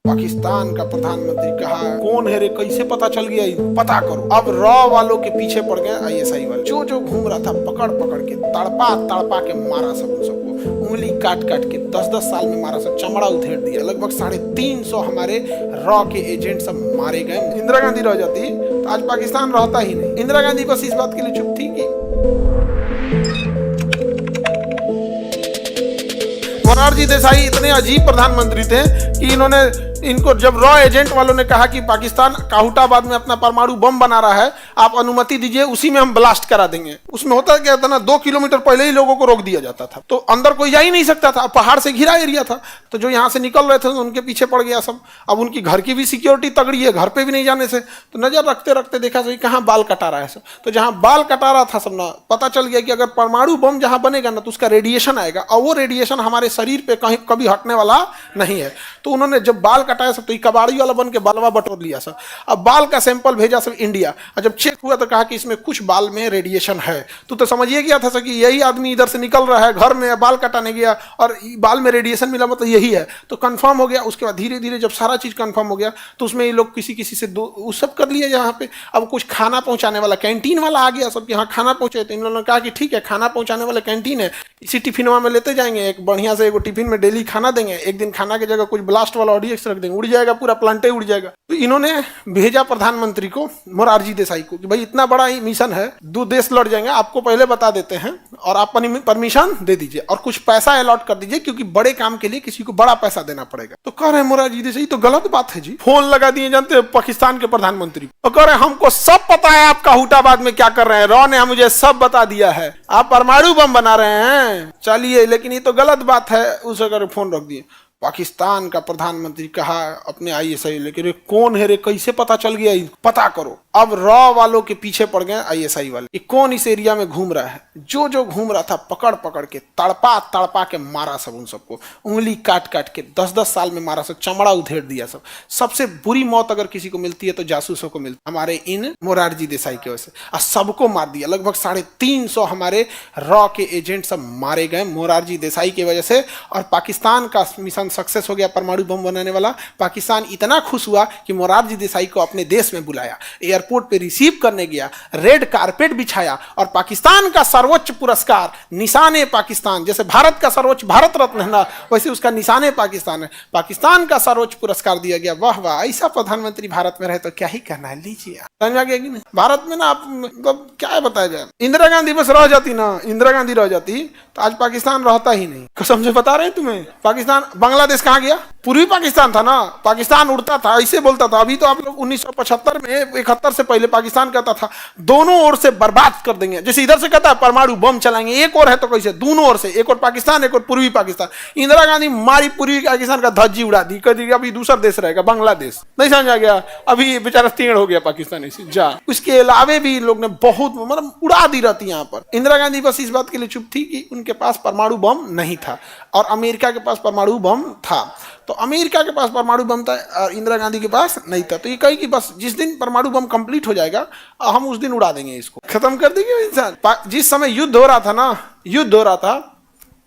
पाकिस्तान का प्रधानमंत्री कहा कौन है रे, कैसे पता चल गया, पता करो। अब रॉ वालों के पीछे पड़ गए आईएसआई वाले। जो जो घूम रहा था पकड़ पकड़ के तड़पा तड़पा के मारा सबको, उंगली काट काट के 10-10 साल में मारा, सब चमड़ा उधेड़ दिया। लगभग 350 हमारे रॉ के एजेंट सब मारे गए। इंदिरा गांधी रह जाती तो आज पाकिस्तान रहता ही नहीं। इंदिरा गांधी बस इस बात के लिए चुप थी कि मोरारजी देसाई इतने अजीब प्रधानमंत्री थे कि इनको जब रॉ एजेंट वालों ने कहा कि पाकिस्तान काहुटाबाद में अपना परमाणु बम बना रहा है, आप अनुमति दीजिए, उसी में हम ब्लास्ट करा देंगे। उसमें होता क्या था ना, 2 किलोमीटर पहले ही लोगों को रोक दिया जाता था, तो अंदर कोई जा ही नहीं सकता था। पहाड़ से घिरा एरिया था, तो जो यहाँ से निकल रहे थे उनके पीछे पड़ गया सब। अब उनकी घर की भी सिक्योरिटी तगड़ी है, घर पे भी नहीं जाने से। तो नजर रखते रखते देखा सही कहाँ बाल कटा रहा है सब। तो जहाँ बाल कटा रहा था सब ना, पता चल गया कि अगर परमाणु बम जहाँ बनेगा ना तो उसका रेडिएशन आएगा, और वो रेडिएशन हमारे शरीर पे कहीं कभी हटने वाला नहीं है। तो उन्होंने जब बाल कटाया सब, तो कबाड़ी वाला बन के बालवा बटोर लिया सब। अब बाल का सैंपल भेजा सब इंडिया, और जब चेक हुआ तो कहा कि इसमें कुछ बाल में रेडिएशन है। तो समझिए गया था सर कि यही आदमी इधर से निकल रहा है, घर में बाल कटाने गया और बाल में रेडिएशन मिला, मतलब यही है। तो कंफर्म हो गया। उसके बाद धीरे धीरे जब सारा चीज कंफर्म हो गया तो उसमें ये लोग किसी किसी से वो सब कर लिए यहाँ पे। अब कुछ खाना पहुंचाने वाला कैंटीन वाला आ गया सब, यहाँ खाना पहुंचे। तो इन लोगों ने कहा कि ठीक है, खाना पहुंचाने वाला कैंटीन है, इसी टिफिनवा में लेते जाएंगे, एक बढ़िया से एक टिफिन में डेली खाना देंगे। एक दिन खाना की जगह कुछ ब्लास्ट वाला ऑडियक्स रख देंगे, उड़ जाएगा, पूरा प्लांटे उड़ जाएगा। तो इन्होंने भेजा प्रधानमंत्री को, मोरारजी देसाई को, कि भाई इतना बड़ा ही मिशन है, 2 देश लड़ जाएंगे, आपको पहले बता देते हैं और आप परमिशन दे दीजिए और कुछ पैसा अलॉट कर दीजिए, क्योंकि बड़े काम के लिए किसी को बड़ा पैसा देना पड़ेगा। तो कह रहे हैं मोरारजी देसाई तो गलत बात है जी। फोन लगा दिए जानते हैं पाकिस्तान के प्रधानमंत्री, तो कह रहे हैं हमको सब पता है आप काहुटाबाद में क्या कर रहे हैं, रॉ ने मुझे सब बता दिया है, आप परमाणु बम बना रहे हैं, चलिए, लेकिन ये तो गलत बात है। उसे कर फोन रख दिए। पाकिस्तान का प्रधानमंत्री कहा अपने आईएसआई लेके, रे कौन है रे, कैसे पता चल गया, पता करो। अब रॉ वालों के पीछे पड़ गए आईएसआई वाले, ये कौन इस एरिया में घूम रहा है। जो जो घूम रहा था पकड़ पकड़ के तड़पा तड़पा के मारा सब, उन सबको उंगली काट काट के 10-10 साल में मारा सब, चमड़ा उधेड़ दिया सब। सबसे बुरी मौत अगर किसी को मिलती है तो जासूसों को मिलती है, हमारे इन मोरारजी देसाई की वजह से। और सबको मार दिया। लगभग 350 हमारे रॉ के एजेंट सब मारे गए मोरारजी देसाई की वजह से। और पाकिस्तान का मिशन सक्सेस हो गया, परमाणु बम बनाने वाला। पाकिस्तान इतना खुश हुआ कि मोरारजी देसाई को अपने देश में बुलाया, एयरपोर्ट पे रिसीव करने गया, रेड कारपेट बिछाया, और पाकिस्तान का सर्वोच्च पुरस्कार निशाने पाकिस्तान, जैसे भारत का सर्वोच्च भारत रत्न है ना, वैसे उसका निशाने पाकिस्तान है, पाकिस्तान का सर्वोच्च पुरस्कार दिया गया। वाह वाह, ऐसा प्रधानमंत्री भारत में रहे तो क्या ही करना है, लीजिए। समझा गया कि नहीं? भारत में ना आप मतलब क्या बताया जाए, इंदिरा गांधी बस रह जाती ना, इंदिरा गांधी रह जाती तो आज पाकिस्तान रहता ही नहीं। कसम से बता रहे हैं तुम्हें। पाकिस्तान, बांग्लादेश कहाँ गया? पूर्वी पाकिस्तान था ना, पाकिस्तान उड़ता था, ऐसे बोलता था। अभी तो आप लोग 1975 में 71 से पहले पाकिस्तान कहता था दोनों ओर से बर्बाद कर देंगे। जैसे इधर से कहता है परमाणु बम चलाएंगे, एक और है तो कैसे, दोनों ओर से, एक और पाकिस्तान एक और पूर्वी पाकिस्तान। इंदिरा गांधी मारी पूर्वी पाकिस्तान का धज्जी उड़ा दी, कह दी अभी दूसरा देश रहेगा बांग्लादेश। नहीं समझा गया? अभी बेचारा तीर्ण हो गया पाकिस्तान ऐसे जा। उसके अलावे भी लोग ने बहुत मतलब उड़ा दी रहती यहाँ पर। इंदिरा गांधी बस इस बात के लिए चुप थी कि उनके पास परमाणु बम नहीं था, और अमेरिका के पास परमाणु बम था। तो अमेरिका के पास परमाणु बम था और इंदिरा गांधी के पास नहीं था। तो ये कही कि बस जिस दिन परमाणु बम कंप्लीट हो जाएगा हम उस दिन उड़ा देंगे, इसको खत्म कर देंगे इंसान। जिस समय युद्ध हो रहा था ना, युद्ध हो रहा था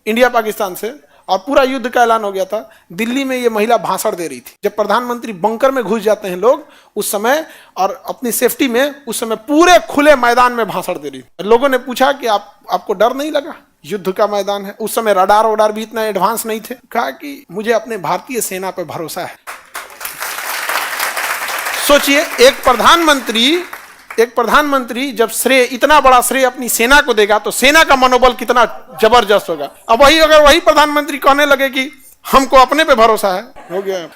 इंडिया पाकिस्तान से, और पूरा युद्ध का ऐलान हो गया था, दिल्ली में ये महिला भाषण दे रही थी। जब प्रधानमंत्री बंकर में घुस जाते हैं लोग उस समय, और अपनी सेफ्टी में, उस समय पूरे खुले मैदान में भाषण दे रही थी। लोगों ने पूछा कि आपको डर नहीं लगा? युद्ध का मैदान है, उस समय रडार वडार भी इतना एडवांस नहीं थे। कहा कि मुझे अपने भारतीय सेना पे भरोसा है। सोचिए, एक प्रधानमंत्री जब श्रेय, इतना बड़ा श्रेय अपनी सेना को देगा तो सेना का मनोबल कितना जबरदस्त होगा। अब अगर वही प्रधानमंत्री कहने लगे कि हमको अपने पे भरोसा है, हो गया।